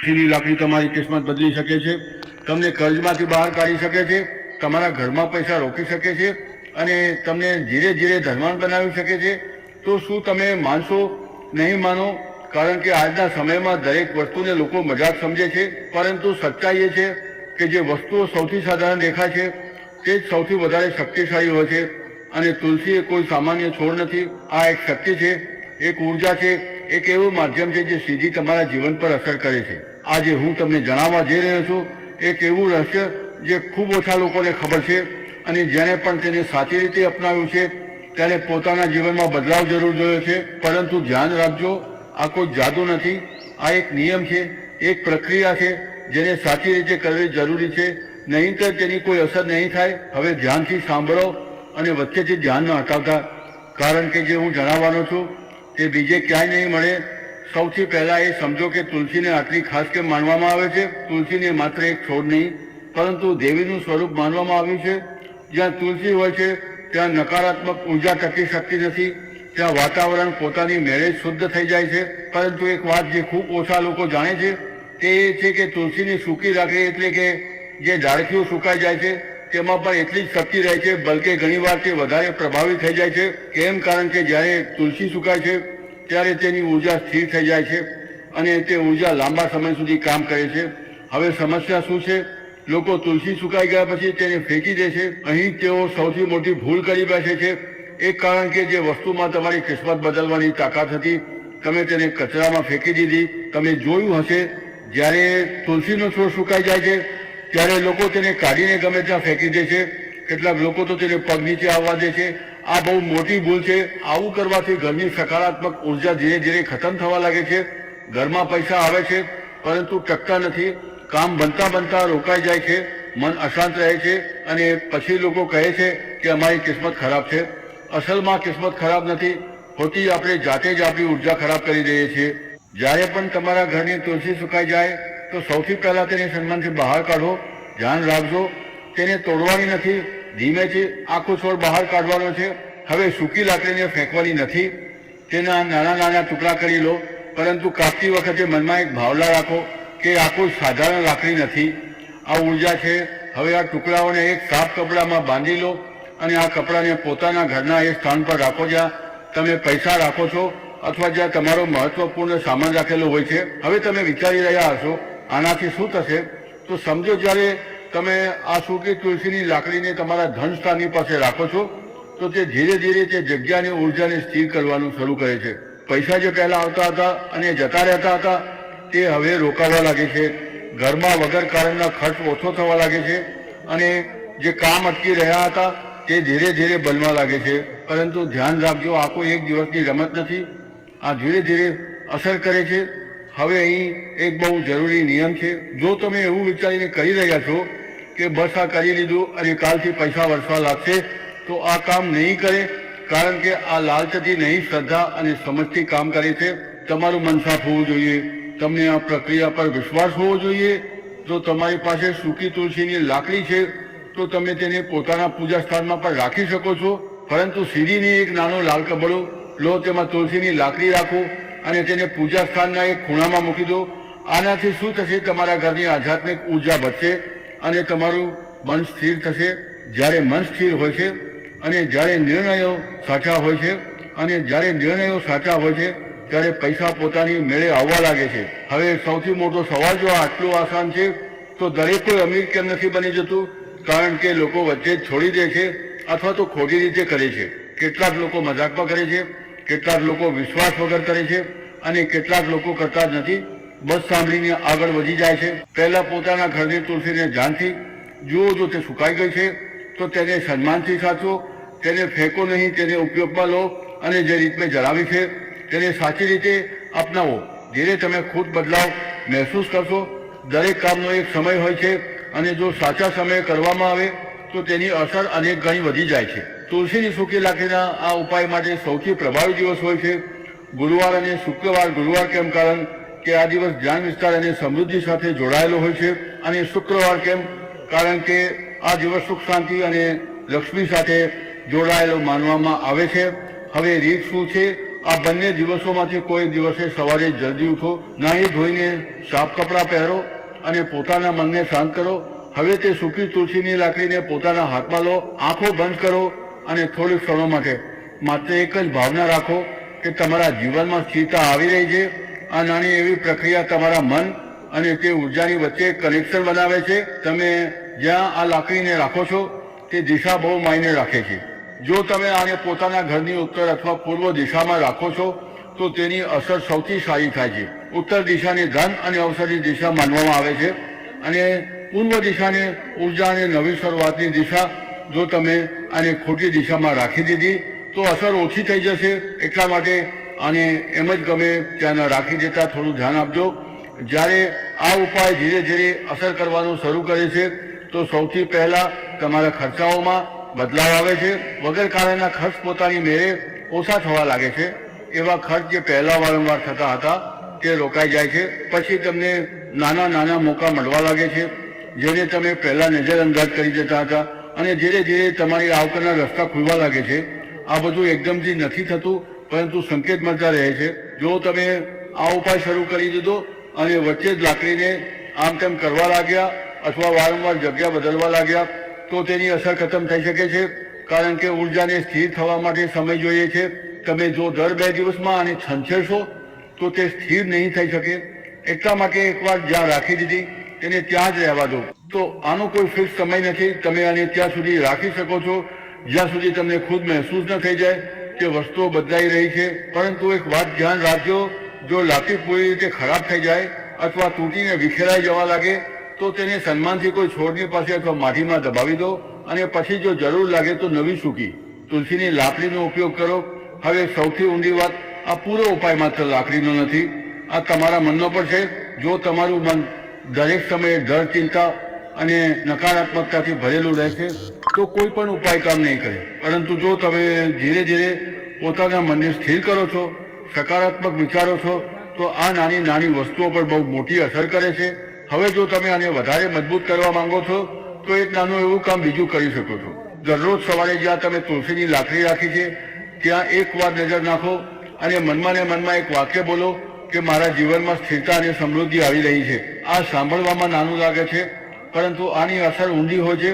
તુલસીની લાકડી તમારી કિસ્મત બદલી શકે છે, તમને કર્જમાંથી બહાર કાઢી શકે છે, તમારા ઘરમાં પૈસા રોકી શકે છે અને તમને ધીરે ધીરે ધનવાન બનાવી શકે છે. તો શું તમે માનશો? નહીં માનો, કારણ કે આજના સમયમાં દરેક વસ્તુને લોકો મજાક સમજે છે, પરંતુ સચ્ચાઈ એ છે કે જે વસ્તુઓ સૌથી સાધારણ દેખાય છે તે જ સૌથી વધારે શક્તિશાળી હોય છે. અને તુલસી એ કોઈ સામાન્ય છોડ નથી. આ એક શક્તિ છે, એક ઉર્જા છે, એક એવું માધ્યમ છે જે સીધી તમારા જીવન પર અસર કરે છે. આજે હું તમને જણાવવા જઈ રહ્યો છું એક એવું રહસ્ય જે ખૂબ ઓછા લોકોને ખબર છે, અને જેણે પણ તેને સાચી રીતે અપનાવ્યું છે તેને પોતાના જીવનમાં બદલાવ જરૂર જોયો છે. પરંતુ ધ્યાન રાખજો, આ કોઈ જાદુ નથી, આ એક નિયમ છે, એક પ્રક્રિયા છે જેને સાચી રીતે કરવી જરૂરી છે, નહીંતર તેની કોઈ અસર નહીં થાય. હવે ધ્યાનથી સાંભળો અને વચ્ચેથી ધ્યાન ન હટાવતા, કારણ કે જે હું જણાવવાનો છું તે બીજે ક્યાંય નહીં મળે. સૌથી પહેલા એ સમજો કે તુલસીને આટલી ખાસ કેમ માનવામાં આવે છે. તુલસીને માત્ર એક છોડ નહીં પરંતુ દેવીનું સ્વરૂપ માનવામાં આવ્યું છે. જ્યાં તુલસી હોય છે ત્યાં નકારાત્મક ઉર્જા ટકી શકતી નથી, ત્યાં વાતાવરણ પોતાની મેળે શુદ્ધ થઈ જાય છે. પરંતુ એક વાત જે ખૂબ ઓછા લોકો જાણે છે તે એ છે કે તુલસીની સૂકી લાકડી એટલે કે જે ડાળખીઓ સુકાઈ જાય છે તેમાં પણ એટલી જ શક્તિ રહે છે, બલકે ઘણીવાર તે વધારે પ્રભાવી થઈ જાય છે. કેમ? કારણ કે જ્યારે તુલસી સુકાય છે ત્યારે તેની ઉર્જા સ્થિર થઈ જાય છે અને તે ઉર્જા લાંબા સમય સુધી કામ કરે છે. હવે સમસ્યા શું છે? લોકો તુલસી સુકાઈ ગયા પછી તેને ફેંકી દે છે. અહીં તેઓ સૌથી મોટી ભૂલ કરી બેસે છે. એક કારણ કે જે વસ્તુમાં તમારી કિસ્મત બદલવાની તાકાત હતી તમે તેને કચરામાં ફેંકી દીધી. તમે જોયું હશે જ્યારે તુલસીનો છોડ સુકાઈ જાય છે ત્યારે લોકો તેને કાઢીને ગમે ત્યાં ફેંકી દે છે. કેટલાક લોકો તો તેને પગ નીચે આવવા દે છે. આ બહુ મોટી ભૂલ છે. આવું કરવાથી ઘરની સકારાત્મક ઉર્જા ધીરે ધીરે ખતમ થવા લાગે છે. ઘરમાં પૈસા આવે છે પરંતુ ટકતા નથી. કામ બનતા બનતા રોકાઈ જાય છે, મન અશાંત રહે છે અને પછી લોકો કહે છે કે અમારી કિસ્મત ખરાબ છે. અસલમાં કિસ્મત ખરાબ નથી હોતી, આપણે જાતે જ આપણી ઉર્જા ખરાબ કરી દઈએ છીએ. જ્યારે પણ તમારા ઘરની તુલસી સુકાઈ જાય તો સૌથી પહેલા તેને સન્માનથી બહાર કાઢો. ધ્યાન રાખજો, તેને તોડવાની નથી, ધીમેથી આખો છોડ બહાર કાઢવાનો છે. હવે સૂકી લાકડીને ફેંકવાની નથી, તેના નાના નાના ટુકડા કરી લો. પરંતુ કાપતી વખતે મનમાં એક ભાવના રાખો કે આ કોઈ સાધારણ લાકડી નથી, આ ઉર્જા છે. હવે આ ટુકડાઓને એક સાફ કપડામાં બાંધી લો અને આ કપડાને પોતાના ઘરના એ સ્થાન પર રાખો જ્યાં તમે પૈસા રાખો છો અથવા જ્યાં તમારો મહત્વપૂર્ણ સામાન રાખેલો હોય છે. હવે તમે વિચારી રહ્યા હશો આનાથી શું થશે? તો સમજો, જ્યારે તમે આ સૂકી તુલસીની લાકડીને તમારા ધન સ્થાનની પાસે રાખો છો તો તે ધીરે ધીરે તે જગ્યાની ઉર્જાને સ્થિર કરવાનું શરૂ કરે છે. પૈસા જે પહેલા આવતા હતા અને જતા રહેતા હતા તે હવે રોકાવા લાગે છે. ઘરમાં વગર કારણના ખર્ચ ઓછો થવા લાગે છે અને જે કામ અટકી રહ્યા હતા તે ધીરે ધીરે બનવા લાગે છે. પરંતુ ધ્યાન રાખજો, આ કોઈ એક દિવસની રમત નથી, આ ધીરે ધીરે અસર કરે છે. હવે અહીં એક બહુ જરૂરી નિયમ છે. જો તમે એવું વિચારીને કરી રહ્યા છો કે બસ આ કરી લીધું અને કાલથી પૈસા વરસવા લાગશે, તો આ કામ નહીં કરે, કારણ કે આ લાલચથી નહીં, શ્રદ્ધા અને સમજથી કામ કરે છે. તમારું મન સાફ હોવું જોઈએ, તમને આ પ્રક્રિયા પર વિશ્વાસ હોવો જોઈએ. જો તમારી પાસે સૂકી તુલસીની લાકડી છે તો તમે તેને પોતાના પૂજા સ્થાનમાં પણ રાખી શકો છો. પરંતુ સીડીની એક નાનો લાલ કબડો લો, તેમાં તુલસીની લાકડી રાખો અને તેને પૂજા સ્થાનના એક ખૂણામાં મૂકી દો. આનાથી શું થશે? તમારા ઘરની આધ્યાત્મિક ઉર્જા વધશે અને તમારું મન સ્થિર થશે. જ્યારે મન સ્થિર હોય છે અને જ્યારે નિર્ણયો સાચા હોય છે ત્યારે પૈસા પોતાની મેળે આવવા લાગે છે. હવે સૌથી મોટો સવાલ, જો આટલું આસાન છે તો દરેક કોઈ અમીર કેમ નથી બની જતું? કારણ કે લોકો વચ્ચે જ છોડી દે છે અથવા તો ખોટી રીતે કરે છે. કેટલાક લોકો મજાકમાં કરે છે, કેટલાક લોકો વિશ્વાસ વગર કરે છે અને કેટલાક લોકો કરતા જ નથી, બસ સાંભળીને આગળ વધી જાય છે. પહેલા પોતાના ઘરની તુલસીને ધ્યાનથી જુઓ. જો તે સુકાઈ ગઈ છે તો તેને સન્માનથી સાચવો, તેને ફેંકો નહીં, તેને ઉપયોગમાં લો અને જે રીત મેં જણાવી છે તેને સાચી રીતે અપનાવો. ધીરે તમે ખુદ બદલાવ મહેસૂસ કરશો. દરેક કામનો એક સમય હોય છે અને જો સાચા સમયે કરવામાં આવે તો તેની અસર અનેક ગણી વધી જાય છે. તુલસીની સૂકી લાકડીના આ ઉપાય માટે સૌથી પ્રભાવી દિવસ હોય છે ગુરુવાર અને શુક્રવાર. ગુરુવાર કેમ? કારણ કે આ દિવસ ધ્યાન વિસ્તાર અને સમૃદ્ધિ સાથે જોડાયેલો હોય છે. અને શુક્રવાર કેમ? કારણ કે આ દિવસ સુખ શાંતિ અને લક્ષ્મી સાથે જોડાયેલો માનવામાં આવે છે. હવે રીત શું છે? આ બંને દિવસોમાંથી કોઈ દિવસે સવારે જલ્દી ઉઠો, નાહી ધોઈને સાફ કપડાં પહેરો અને પોતાના મનને શાંત કરો. હવે તે સૂકી તુલસીની લાકડીને પોતાના હાથમાં લો, આંખો બંધ કરો અને થોડીક ક્ષણો માટે માત્ર એક જ ભાવના રાખો કે તમારા જીવનમાં સ્થિરતા આવી રહી છે. આ નાની એવી પ્રક્રિયા તમારા મન અને તે ઉર્જાની વચ્ચે કનેક્શન બનાવે છે. તમે જ્યાં આ લાકડીને રાખો છો તે દિશા બહુ માયને રાખે છે. જો તમે આને પોતાના ઘરની ઉત્તર અથવા પૂર્વ દિશામાં રાખો છો તો તેની અસર સૌથી સારી થાય છે. ઉત્તર દિશાને ધન અને અવસરની દિશા માનવામાં આવે છે અને પૂર્વ દિશાને ઉર્જા અને નવી શરૂઆતની દિશા. જો તમે આને ખોટી દિશામાં રાખી દીધી તો અસર ઓછી થઈ જશે. એટલા માટે આને એમ જ ગમે ત્યાં રાખી દેતા થોડું ધ્યાન આપજો. જ્યારે આ ઉપાય ધીરે ધીરે અસર કરવાનું શરૂ કરે છે તો સૌથી પહેલા તમારા ખર્ચાઓમાં બદલાવ આવે છે. વગર કારણના ખર્ચ પોતાની મેળે ઓછા થવા લાગે છે. એવા ખર્ચ જે પહેલા વારંવાર થતા હતા તે રોકાઈ જાય છે. પછી તમને નાના નાના મોકા મળવા લાગે છે જેને તમે પહેલા નજરઅંદાજ કરી દેતા હતા અને ધીરે ધીરે તમારી આવકના રસ્તા ખુલવા લાગે છે. આ બધું એકદમથી નથી થતું પરંતુ સંકેત મળતા રહે છે. જો તમે આ ઉપાય શરૂ કરી દીધો અને વચ્ચે જ લાકડીને આમ તેમ કરવા લાગ્યા અથવા વારંવાર જગ્યા બદલવા લાગ્યા તો તેની અસર ખતમ થઈ શકે છે. કારણ કે ઉર્જાને સ્થિર થવા માટે સમય જોઈએ છે. તમે જો દર 2 દિવસમાં આને છંછેડશો તો તે સ્થિર નહીં થઈ શકે. એટલા માટે એકવાર જ્યાં રાખી દીધી તેને ત્યાં જ રહેવા દો. તો આનો કોઈ ફિક્સ સમય નથી. તમે આને ત્યાં સુધી રાખી શકો છો જ્યાં સુધી તમને ખુદ મહેસૂસ ન થઈ જાય કે વસ્તુઓ બદલાઈ રહી છે. પરંતુ એક વાત ધ્યાન રાખજો, જો લાકડી પૂરી રીતે ખરાબ થઈ જાય અથવા તૂટીને વિખેરાઈ જવા લાગે તો તેને સન્માનથી કોઈ છોડની પાસે અથવા માટીમાં દબાવી દો અને પછી જો જરૂર લાગે તો નવી સૂકી તુલસીની લાકડીનો ઉપયોગ કરો. હવે સૌથી ઊંડી વાત, આ પૂરો ઉપાય માત્ર લાકડીનો નથી, આ તમારા મનનો પણ છે. જો તમારું મન દરેક સમયે ડર, ચિંતા અને નકારાત્મકતાથી ભરેલું રહેશે તો કોઈ પણ ઉપાય કામ નહીં કરે. પરંતુ જો તમે ધીરે ધીરે પોતાના મનને સ્થિર કરો છો, સકારાત્મક વિચારો છો તો આ નાની નાની વસ્તુઓ પર બહુ મોટી અસર કરે છે. હવે જો તમે આને વધારે મજબૂત કરવા માંગો છો તો એક નાનું એવું કામ બીજું કરી શકો છો. દરરોજ સવારે જ્યાં તમે તુલસીની લાકડી રાખી છે ત્યાં એક વાર નજર નાખો અને મનમાં ને મનમાં એક વાક્ય બોલો કે મારા જીવનમાં સ્થિરતા અને સમૃદ્ધિ આવી રહી છે. આ સાંભળવામાં નાનું લાગે છે પરંતુ આની અસર ઊંડી હોય છે.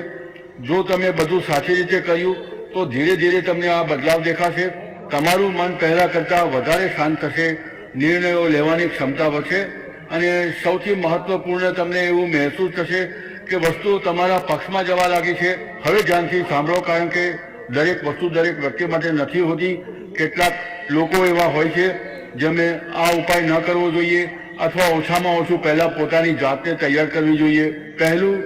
જો તમે બધું સાચી રીતે કર્યું તો ધીરે ધીરે તમને આ બદલાવ દેખાશે. તમારું મન પહેલા કરતાં વધારે શાંત થશે, નિર્ણયો લેવાની ક્ષમતા વધશે અને સૌથી મહત્વપૂર્ણ તમને એવું મહેસૂસ થશે કે વસ્તુ તમારા પક્ષમાં જવા લાગી છે. હવે ધ્યાનથી સાંભળો, કારણ કે દરેક વસ્તુ દરેક વ્યક્તિ માટે નથી હોતી. કેટલાક લોકો એવા હોય છે જેમને આ ઉપાય ન કરવો જોઈએ અથવા ઓછામાં ઓછું પહેલા પોતાની જાતને તૈયાર કરવી જોઈએ. પહેલું,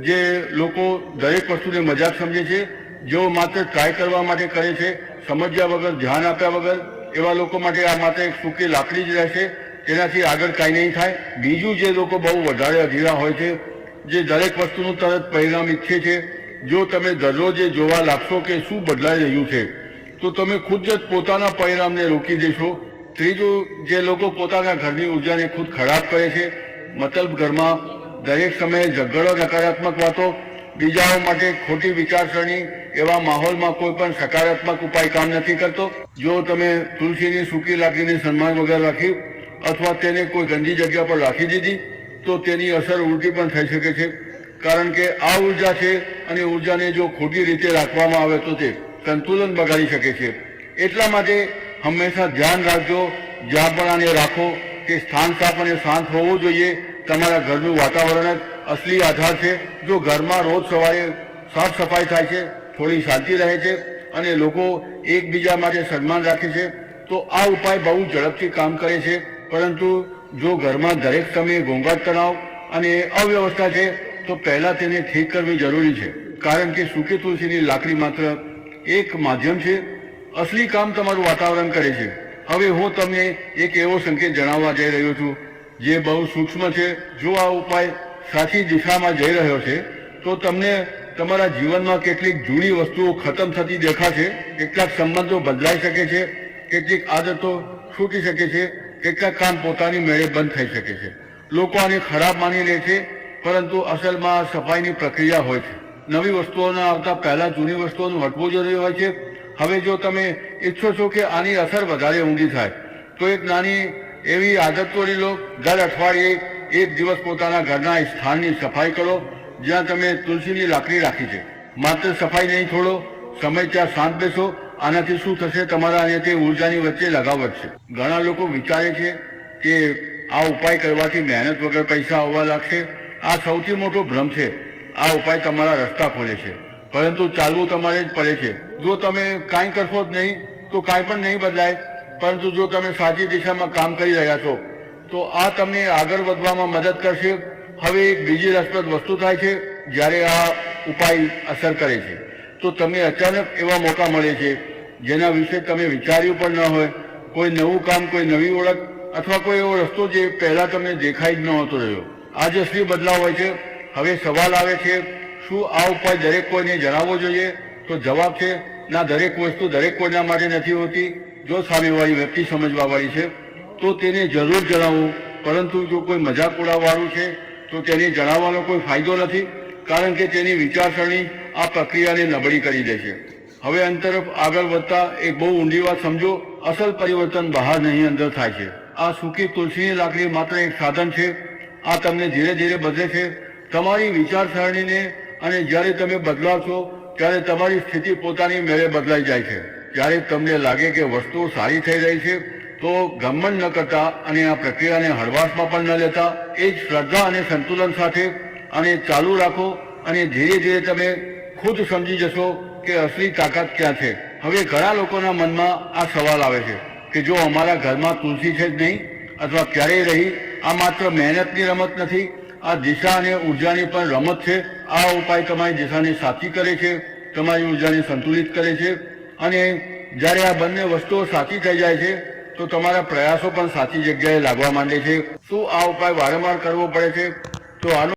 જે લોકો દરેક વસ્તુને મજાક સમજે છે, જેઓ માત્ર ટ્રાય કરવા માટે કરે છે, સમજ્યા વગર, ધ્યાન આપ્યા વગર, એવા લોકો માટે આ માત્ર એક સૂકી લાકડી જ રહેશે, તેનાથી આગળ કાંઈ નહીં થાય. બીજું, જે લોકો બહુ વધારે અધીરા હોય છે, જે દરેક વસ્તુનું તરત પરિણામ ઈચ્છે છે, જો તમે દરરોજ એ જોવા લાગશો કે શું બદલાઈ રહ્યું છે તો તમે ખુદ જ પોતાના પરિણામને રોકી દેશો. ત્રીજું, જે લોકો પોતાના ઘરની ઉર્જાને ખુદ ખરાબ કરે છે, મતલબ ઘરમાં દરેક સમયે ઝઘડો, નકારાત્મક વાતો, બીજાઓ માટે ખોટી વિચારસરણી, એવા માહોલમાં કોઈ પણ સકારાત્મક ઉપાય કામ નથી કરતો. જો તમે તુલસીની સૂકી લાકડીને સન્માન વગર રાખી અથવા તેને કોઈ ગંદી જગ્યા પર રાખી દીધી તો તેની અસર ઉલટી પણ થઈ શકે છે. કારણ કે આ ઉર્જા છે અને ઉર્જાને જો ખોટી રીતે રાખવામાં આવે તો તે સંતુલન બગાડી શકે છે. એટલા માટે હંમેશા ધ્યાન રાખજો, જ્યાં પણ આને રાખો તે સ્થાન સાફ અને શાંત હોવું જોઈએ. તમારા ઘરનું વાતાવરણ જ અસલી આધાર છે. જો ઘરમાં રોજ સવારે સાફ સફાઈ થાય છે, થોડી શાંતિ રહે છે અને લોકો એકબીજા માટે સન્માન રાખે છે તો આ ઉપાય બહુ ઝડપથી કામ કરે છે. પરંતુ જો ઘરમાં દરેક સમયે ઘોંઘાટ, તણાવ અને અવ્યવસ્થા છે તો પહેલા તેને ઠીક કરવી જરૂરી છે. કારણ કે સૂકી તુલસીની લાકડી માત્ર એક માધ્યમ છે, અસલી કામ તમારું વાતાવરણ કરે છે. હવે હું તમને એક એવો સંકેત જણાવવા જઈ રહ્યો છું જે બહુ સૂક્ષ્મ છે. જો આ ઉપાય સાચી દિશામાં જઈ રહ્યો છે તો તમને તમારા જીવનમાં કેટલીક જૂની વસ્તુઓ ખતમ થતી દેખાશે, કેટલાક સંબંધો બદલાઈ શકે છે, કેટલીક આદતો છૂટી શકે છે, કેટલાક કામ પોતાની મેળે બંધ થઈ શકે છે. લોકો આને ખરાબ માની લે છે પરંતુ અસલમાં સફાઈની પ્રક્રિયા હોય છે. નવી વસ્તુઓના આવતા પહેલા જૂની વસ્તુઓનું હટવું જરૂરી હોય છે હવે જો તમે ઈચ્છો છો કે આની અસર વધારે ઊંડી થાય તો એક નાની એવી આદત તોડી લો. દર અઠવાડિયે એક દિવસ પોતાના ઘરના સ્થાનની સફાઈ કરો જ્યાં તમે તુલસીની લાકડી રાખી છે. માત્ર સફાઈ નહીં, થોડો સમય ત્યાં શાંત બેસો. આનાથી શું થશે, તમારા અને તે ઉર્જાની વચ્ચે લગાવ વધશે. ઘણા લોકો વિચારે છે કે આ ઉપાય કરવાથી મહેનત વગર પૈસા આવવા લાગશે. આ સૌથી મોટો ભ્રમ છે. આ ઉપાય તમારા રસ્તા ખોલે છે, પરંતુ ચાલવું તમારે જ પડે છે. જો તમે કાંઈ કરશો જ નહીં તો કાંઈ પણ નહીં બદલાય, પરંતુ જો તમે સાચી દિશામાં કામ કરી રહ્યા છો તો આ તમને આગળ વધવામાં મદદ કરશે. હવે એક બીજી રસપ્રદ વસ્તુ થાય છે. જ્યારે આ ઉપાય અસર કરે છે તો તમને અચાનક એવા મોકા મળે છે જેના વિશે તમે વિચાર્યું પણ ન હોય. કોઈ નવું કામ, કોઈ નવી ઓળખ અથવા કોઈ એવો રસ્તો જે પહેલા તમને દેખાઈ જ નહોતો રહ્યો. આ જ અસલી બદલાવ હોય છે. હવે સવાલ આવે છે, શું આ ઉપાય દરેક કોઈને જણાવવો જોઈએ? તો જવાબ છે ના. દરેક વસ્તુ દરેક કોઈના માટે નથી હોતી. જો સામેવાળી વ્યક્તિ સમજવાવાળી છે તો તેને જરૂર જણાવવું, પરંતુ જો કોઈ મજાક ઉડાવવાળું છે તો તેને જણાવવાનો કોઈ ફાયદો નથી, કારણ કે તેની વિચારસરણી આ પ્રક્રિયાને નબળી કરી દે છે. હવે અંત તરફ આગળ વધતા એક બહુ ઊંડી વાત સમજો. અસલ પરિવર્તન બહાર નહીં, અંદર થાય છે. આ સૂકી તુલસીની લાકડી માત્ર એક સાધન છે. આ તમને ધીરે ધીરે બદલે છે, તમારી વિચારસરણીને. અને જ્યારે તમે બદલાવ છો ત્યારે તમારી સ્થિતિ પોતાની મેળે બદલાઈ જાય છે. જ્યારે તમને લાગે કે વસ્તુઓ સારી થઈ રહી છે તો ઘમંડ ન કરતા અને આ પ્રક્રિયાને હળવાશમાં પણ ન લેતા, એ જ શ્રદ્ધા અને સંતુલન સાથે અને ચાલુ રાખો. અને ધીરે ધીરે તમે ખુદ સમજી જશો કે અસલી તાકાત ક્યાં છે. હવે ઘણા લોકોના મનમાં આ સવાલ આવે છે કે જો અમારા ઘરમાં તુલસી છે જ નહીં અથવા ક્યારેય રહી, આ માત્ર મહેનતની રમત નથી, આ દિશા અને ઉર્જાની પણ રમત છે. આ ઉપાય તમારી દિશાને સાચી કરે છે, તમારી ઉર્જાને સંતુલિત કરે છે. અને જ્યારે આ બંને વસ્તુઓ સાચી થઈ જાય છે તો તમારા પ્રયાસો પણ સાચી જગ્યાએ લાગવા માંડે છે. શું આ ઉપાય વારંવાર કરવો પડે છે? તો આનો